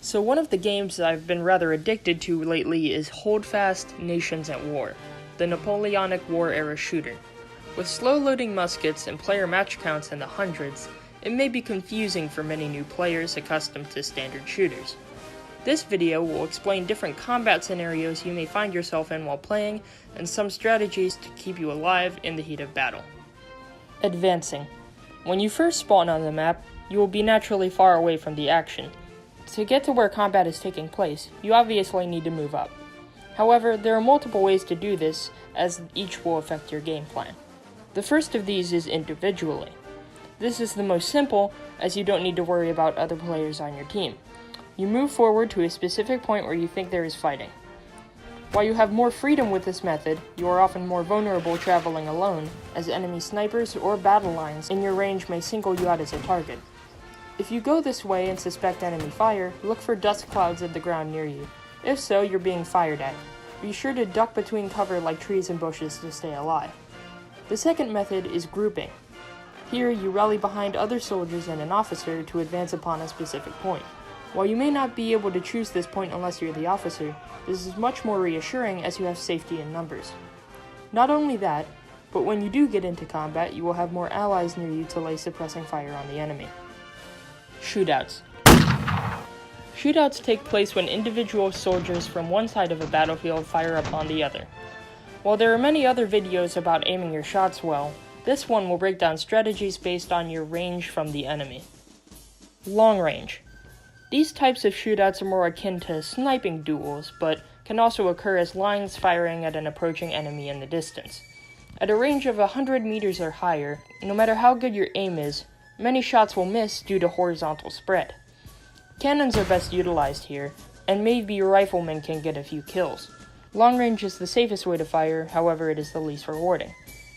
So one of the games that I've been rather addicted to lately is Holdfast Nations at War, the Napoleonic War era shooter. With slow-loading muskets and player match counts in the hundreds, it may be confusing for many new players accustomed to standard shooters. This video will explain different combat scenarios you may find yourself in while playing, and some strategies to keep you alive in the heat of battle. Advancing. When you first spawn on the map, you will be naturally far away from the action. To get to where combat is taking place, you obviously need to move up. However, there are multiple ways to do this, as each will affect your game plan. The first of these is individually. This is the most simple, as you don't need to worry about other players on your team. You move forward to a specific point where you think there is fighting. While you have more freedom with this method, you are often more vulnerable traveling alone, as enemy snipers or battle lines in your range may single you out as a target. If you go this way and suspect enemy fire, look for dust clouds at the ground near you. If so, you're being fired at. Be sure to duck between cover like trees and bushes to stay alive. The second method is grouping. Here, you rally behind other soldiers and an officer to advance upon a specific point. While you may not be able to choose this point unless you're the officer, this is much more reassuring as you have safety in numbers. Not only that, but when you do get into combat, you will have more allies near you to lay suppressing fire on the enemy. Shootouts. Shootouts take place when individual soldiers from one side of a battlefield fire upon the other. While there are many other videos about aiming your shots well, this one will break down strategies based on your range from the enemy. Long range. These types of shootouts are more akin to sniping duels, but can also occur as lines firing at an approaching enemy in the distance. At a range of 100 meters or higher, no matter how good your aim is, many shots will miss due to horizontal spread. Cannons are best utilized here, and maybe your riflemen can get a few kills. Long range is the safest way to fire, however it is the least rewarding.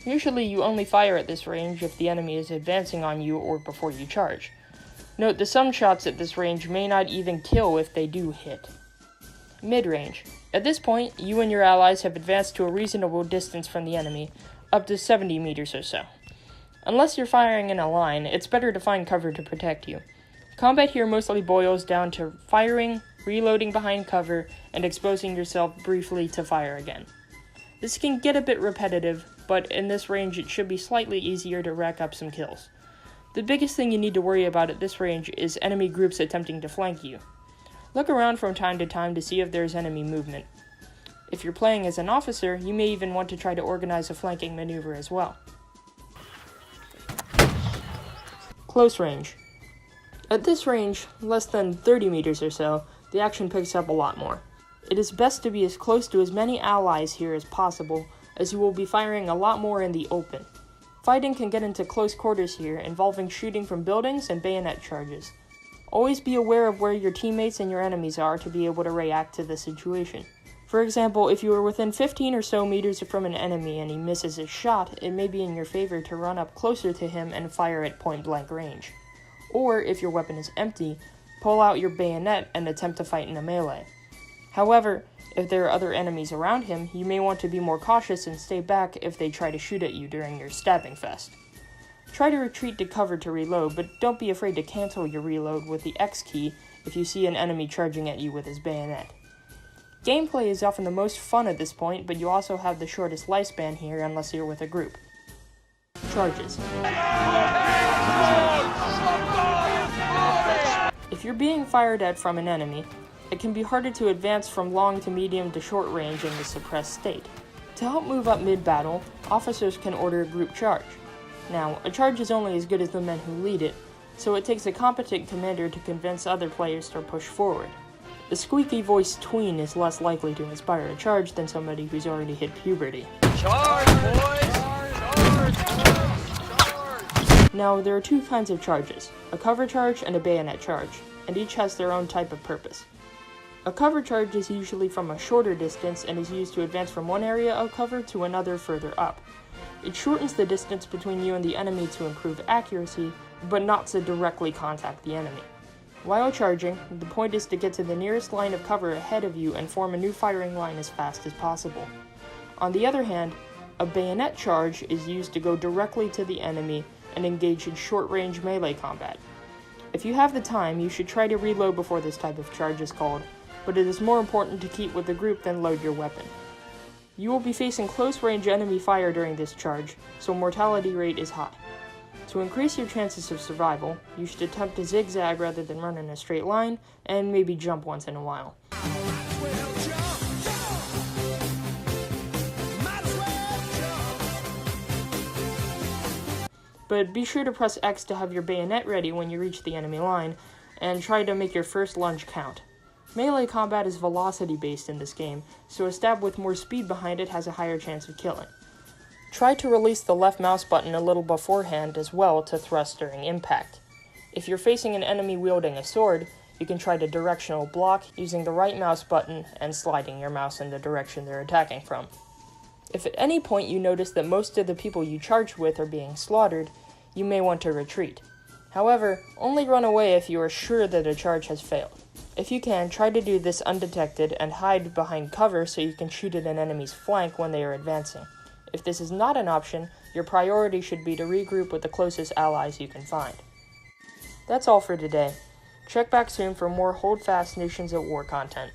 Usually you only fire at this range if the enemy is advancing on you or before you charge. Note that some shots at this range may not even kill if they do hit. Mid-range. At this point, you and your allies have advanced to a reasonable distance from the enemy, up to 70 meters or so. Unless you're firing in a line, it's better to find cover to protect you. Combat here mostly boils down to firing, reloading behind cover, and exposing yourself briefly to fire again. This can get a bit repetitive, but in this range it should be slightly easier to rack up some kills. The biggest thing you need to worry about at this range is enemy groups attempting to flank you. Look around from time to time to see if there's enemy movement. If you're playing as an officer, you may even want to try to organize a flanking maneuver as well. Close range. At this range, less than 30 meters or so, the action picks up a lot more. It is best to be as close to as many allies here as possible, as you will be firing a lot more in the open. Fighting can get into close quarters here, involving shooting from buildings and bayonet charges. Always be aware of where your teammates and your enemies are to be able to react to the situation. For example, if you are within 15 or so meters from an enemy and he misses his shot, it may be in your favor to run up closer to him and fire at point-blank range. Or, if your weapon is empty, pull out your bayonet and attempt to fight in a melee. However, if there are other enemies around him, you may want to be more cautious and stay back if they try to shoot at you during your stabbing fest. Try to retreat to cover to reload, but don't be afraid to cancel your reload with the X key if you see an enemy charging at you with his bayonet. Gameplay is often the most fun at this point, but you also have the shortest lifespan here unless you're with a group. Charges. If you're being fired at from an enemy, it can be harder to advance from long to medium to short range in the suppressed state. To help move up mid-battle, officers can order a group charge. Now, a charge is only as good as the men who lead it, so it takes a competent commander to convince other players to push forward. The squeaky-voiced tween is less likely to inspire a charge than somebody who's already hit puberty. Charge, boys! Charge! Charge! Now, there are two kinds of charges, a cover charge and a bayonet charge, and each has their own type of purpose. A cover charge is usually from a shorter distance and is used to advance from one area of cover to another further up. It shortens the distance between you and the enemy to improve accuracy, but not to directly contact the enemy. While charging, the point is to get to the nearest line of cover ahead of you and form a new firing line as fast as possible. On the other hand, a bayonet charge is used to go directly to the enemy and engage in short-range melee combat. If you have the time, you should try to reload before this type of charge is called, but it is more important to keep with the group than load your weapon. You will be facing close-range enemy fire during this charge, so mortality rate is high. To increase your chances of survival, you should attempt to zigzag rather than run in a straight line, and maybe jump once in a while. But be sure to press X to have your bayonet ready when you reach the enemy line, and try to make your first lunge count. Melee combat is velocity-based in this game, so a stab with more speed behind it has a higher chance of killing. Try to release the left mouse button a little beforehand as well to thrust during impact. If you're facing an enemy wielding a sword, you can try to directional block using the right mouse button and sliding your mouse in the direction they're attacking from. If at any point you notice that most of the people you charged with are being slaughtered, you may want to retreat. However, only run away if you are sure that a charge has failed. If you can, try to do this undetected and hide behind cover so you can shoot at an enemy's flank when they are advancing. If this is not an option, your priority should be to regroup with the closest allies you can find. That's all for today. Check back soon for more Holdfast Nations at War content.